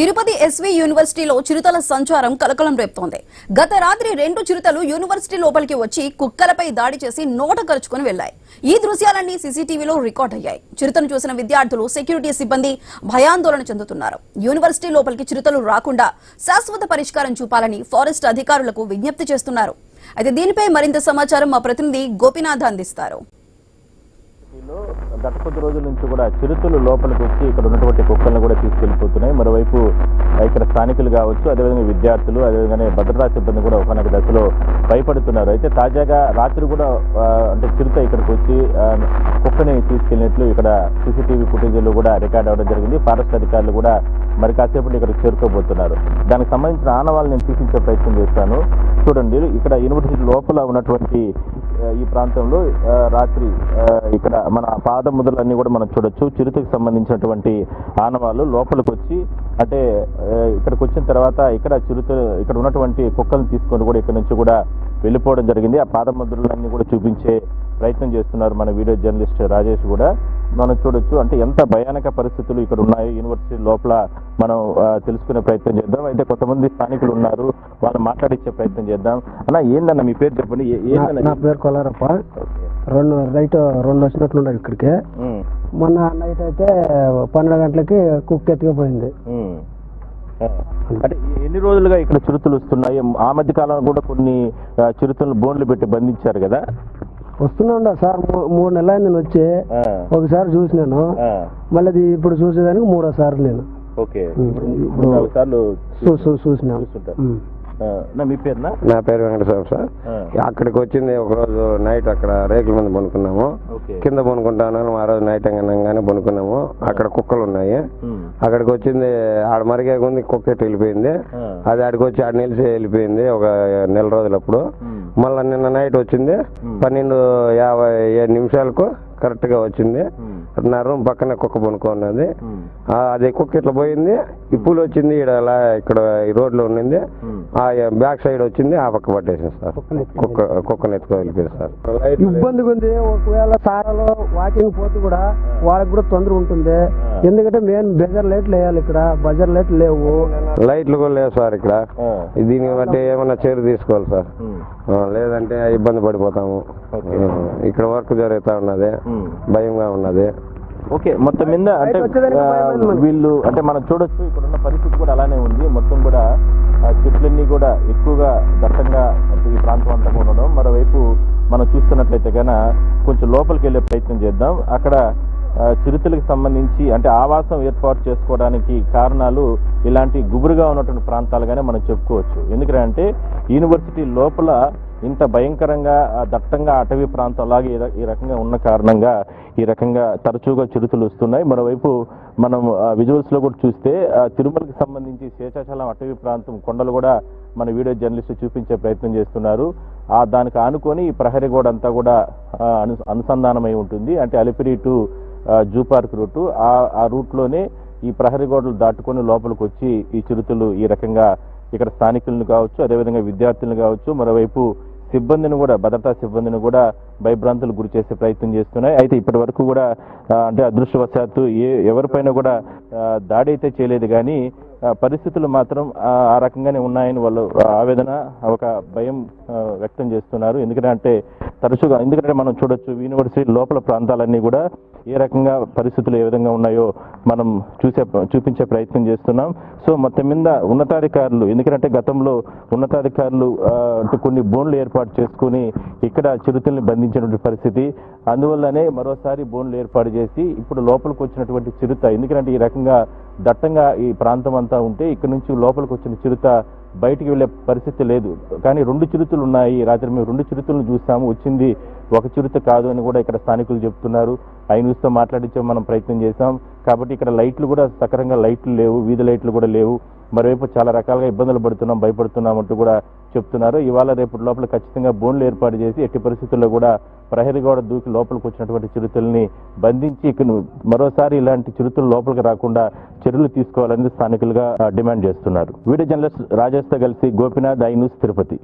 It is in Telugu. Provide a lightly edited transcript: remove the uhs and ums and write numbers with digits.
తిరుపతి ఎస్వి యూనివర్సిటీలో చిరుతల సంచారం కలకలం రేపుతోంది. గత రాత్రి 2 చిరుతలు యూనివర్సిటీ లోపలికి వచ్చి కుక్కలపై దాడి చేసి నోట కరుచుకుని వెళ్లాయి. ఈ దృశ్యాలన్నీ సీసీటీవీలో రికార్డ్ అయ్యాయి. చిరుతను చూసిన విద్యార్థులు, సెక్యూరిటీ సిబ్బంది భయాందోళన చెందుతున్నారు. యూనివర్సిటీ లోపలికి చిరుతలు రాకుండా శాశ్వత పరిష్కారం చూపాలని ఫారెస్ట్ అధికారులకు విజ్ఞప్తి చేస్తున్నారు. అయితే దీనిపై మరింత సమాచారం మా ప్రతినిధి గోపినాథ్ అందిస్తారు. గత కొద్ది రోజుల నుంచి కూడా చిరుతలు లోపలికి వచ్చి ఇక్కడ ఉన్నటువంటి కుక్కలను కూడా తీసుకెళ్లిపోతున్నాయి. మరోవైపు ఇక్కడ స్థానికులు కావచ్చు, అదేవిధంగా విద్యార్థులు, అదేవిధంగా భద్రతా సిబ్బంది కూడా ఒకనొక దశలో భయపడుతున్నారు. అయితే తాజాగా రాత్రి కూడా అంటే చిరుత ఇక్కడికి వచ్చి కుక్కని తీసుకెళ్లినట్లు ఇక్కడ సీసీటీవీ ఫుటేజీలో కూడా రికార్డ్ అవ్వడం జరిగింది. ఫారెస్ట్ అధికారులు కూడా మరి కాసేపటి ఇక్కడికి చేరుకోబోతున్నారు. దానికి సంబంధించిన ఆనవాళ్ళు నేను చూపించే ప్రయత్నం చేస్తాను. చూడండి, ఇక్కడ యూనివర్సిటీ లోపల ఉన్నటువంటి ఈ ప్రాంతంలో రాత్రి ఇక్కడ మన పాదముద్రలన్నీ కూడా మనం చూడొచ్చు. చిరుతకు సంబంధించినటువంటి ఆనవాళ్ళు లోపలికి వచ్చి అంటే ఇక్కడికి వచ్చిన తర్వాత ఇక్కడ ఉన్నటువంటి కుక్కలను తీసుకొని కూడా ఇక్కడ నుంచి కూడా వెళ్ళిపోవడం జరిగింది. ఆ పాదముద్రలన్నీ కూడా చూపించే ప్రయత్నం చేస్తున్నారు మన వీడియో జర్నలిస్ట్ రాజేష్ కూడా. మనం చూడొచ్చు అంటే ఎంత భయానక పరిస్థితులు ఇక్కడ ఉన్నాయి యూనివర్సిటీ లోపల మనం తెలుసుకునే ప్రయత్నం చేద్దాం. అయితే కొంతమంది స్థానికులు ఉన్నారు, వాళ్ళు మాట్లాడించే ప్రయత్నం చేద్దాం. అన్న, ఏందన్న మీ పేరు చెప్పండి. నా పేరు కొల్లారప్ప. నైట్ 2 వచ్చినట్లున్నారు ఇక్కడికి. మొన్న నైట్ అయితే 12 గంటలకి కుక్క ఎత్తుకుపోయింది. అంటే ఎన్ని రోజులుగా ఇక్కడ చిరుతలు వస్తున్నాయి? ఆ మధ్య కాలంలో కూడా కొన్ని చిరుతలు బోన్లు పెట్టి బంధించారు కదా. వస్తున్నా సార్, 3 నెలలు నేను వచ్చి ఒకసారి చూసినాను, మళ్ళీ ఇప్పుడు చూసేదానికి 3వ సారి నేను చూసినాను. మీ పేరు? నా పేరు వెంకటేశ్వర సార్. అక్కడికి వచ్చింది ఒక రోజు నైట్, అక్కడ రేకుల మీద పనుకున్నాము. కింద పనుకుంటాను. ఆ రోజు నైట్ అనగానే పనుకున్నాము. అక్కడ కుక్కలు ఉన్నాయి. అక్కడికి వచ్చింది, ఆడ మరిగే ఉంది, కుక్క ఎట్టు వెళ్ళిపోయింది. అది ఆడికి వచ్చి ఆడ నిలిచి వెళ్ళిపోయింది ఒక నెల రోజులప్పుడు. మళ్ళీ నిన్న నైట్ వచ్చింది 12:57 నిమిషాలకు కరెక్ట్ గా వచ్చింది. నా రూమ్ పక్కనే కుక్క పనుకున్నది. అది కుక్క ఇట్లా పోయింది, ఇప్పులు వచ్చింది ఇక్కడ ఈ రోడ్ లో ఉండింది. ఆ బ్యాక్ సైడ్ వచ్చింది, ఆ పక్క పట్టేసింది సార్. కుక్కను ఎత్తుకో వెళ్ళిపోయింది సార్. ఇబ్బందిగా ఉంది. ఒకవేళ సారాలో వాకింగ్ పోతే కూడా వాళ్ళకి కూడా తొందర ఉంటుంది. ఎందుకంటే మెయిన్ బజార్ లైట్లు వేయాలి. ఇక్కడ బజార్ లైట్లు లేవు, లైట్లు కూడా లేవు సార్ ఇక్కడ. దీన్ని బట్టి ఏమన్నా చర్య తీసుకోవాలి సార్, లేదంటే ఇబ్బంది పడిపోతాము. ఇక్కడ వర్క్ జరుగుతా ఉన్నది, భయంగా ఉన్నది. ఓకే, మొత్తం మీద అంటే వీళ్ళు అంటే మనం చూడొచ్చు ఇక్కడ ఉన్న పరిస్థితి కూడా అలానే ఉంది. మొత్తం కూడా చెట్లన్నీ కూడా ఎక్కువగా దట్టంగా ఈ ప్రాంతం అంతా ఉండడం. మరోవైపు మనం చూస్తున్నట్లయితే కనుక కొంచెం లోపలికి వెళ్ళే ప్రయత్నం చేద్దాం. అక్కడ చిరుతలకు సంబంధించి అంటే ఆవాసం ఏర్పాటు చేసుకోవడానికి కారణాలు ఇలాంటి గుబురుగా ఉన్నటువంటి ప్రాంతాలుగానే మనం చెప్పుకోవచ్చు. ఎందుకంటే యూనివర్సిటీ లోపల ఇంత భయంకరంగా దట్టంగా అటవీ ప్రాంతం అలాగే ఈ రకంగా ఉన్న కారణంగా ఈ రకంగా తరచుగా చిరుతలు వస్తున్నాయి. మరోవైపు మనం విజువల్స్ లో కూడా చూస్తే తిరుమలకి సంబంధించి శేషాచలం అటవీ ప్రాంతం కొండలు కూడా మన వీడియో జర్నలిస్టు చూపించే ప్రయత్నం చేస్తున్నారు. దానికి ఆనుకొని ఈ ప్రహరీ గోడ అంతా కూడా అనుసంధానమై ఉంటుంది. అంటే Alipiri to zoo park route, ఆ రూట్లోనే ఈ ప్రహరీ గోడలు దాటుకొని లోపలికి వచ్చి ఈ చిరుతలు ఈ రకంగా ఇక్కడ స్థానికులను కావచ్చు, అదేవిధంగా విద్యార్థులను కావచ్చు, మరోవైపు సిబ్బందిని కూడా, భద్రతా సిబ్బందిని కూడా భయభ్రాంతులు గురి చేసే ప్రయత్నం చేస్తున్నాయి. అయితే ఇప్పటి వరకు కూడా అంటే అదృష్టవశాత్తు ఎవరిపైన కూడా దాడి అయితే చేయలేదు, కానీ పరిస్థితులు మాత్రం ఆ రకంగానే ఉన్నాయని వాళ్ళు ఆవేదన, ఒక భయం వ్యక్తం చేస్తున్నారు. ఎందుకంటే తరచుగా మనం చూడొచ్చు యూనివర్సిటీ లోపల ప్రాంతాలన్నీ కూడా ఏ రకంగా పరిస్థితులు ఏ విధంగా ఉన్నాయో మనం చూపించే ప్రయత్నం చేస్తున్నాం. సో మొత్తం మీద ఉన్నతాధికారులు, ఎందుకంటే గతంలో ఉన్నతాధికారులు కొన్ని బోన్లు ఏర్పాటు చేసుకుని ఇక్కడ చిరుతల్ని బంధించినటువంటి పరిస్థితి. అందువల్లనే మరోసారి బోన్లు ఏర్పాటు చేసి ఇప్పుడు లోపలికి వచ్చినటువంటి చిరుత, ఎందుకంటే ఈ రకంగా దట్టంగా ఈ ప్రాంతం అంతా ఉంటే ఇక్కడ నుంచి లోపలికి వచ్చిన చిరుత బయటికి వెళ్లే పరిస్థితి లేదు. కానీ 2 చిరుతలు ఉన్నాయి. రాత్రి మేము 2 చిరుతలను చూసాము, వచ్చింది ఒక చిరుత కాదు అని కూడా ఇక్కడ స్థానికులు చెప్తున్నారు. న్యూస్తో మాట్లాడించే మనం ప్రయత్నం చేశాం. కాబట్టి ఇక్కడ లైట్లు కూడా సక్రమంగా లైట్లు లేవు, వీధి లైట్లు కూడా లేవు. మరోవైపు చాలా రకాలుగా ఇబ్బందులు పడుతున్నాం, భయపడుతున్నాం అంటూ కూడా చెప్తున్నారు. ఇవాళ రేపు లోపల ఖచ్చితంగా బోన్లు ఏర్పాటు చేసి ఎట్టి పరిస్థితుల్లో కూడా ప్రహరీ గోడ దూకి లోపలికి వచ్చినటువంటి చిరుతల్ని బంధించి ఇక్కడ మరోసారి ఇలాంటి చిరుతలు లోపలికి రాకుండా చర్యలు తీసుకోవాలని స్థానికులుగా డిమాండ్ చేస్తున్నారు. వీడియో జర్నలిస్ట్ రాజేష్తో కలిసి గోపినాథ్, న్యూస్, తిరుపతి.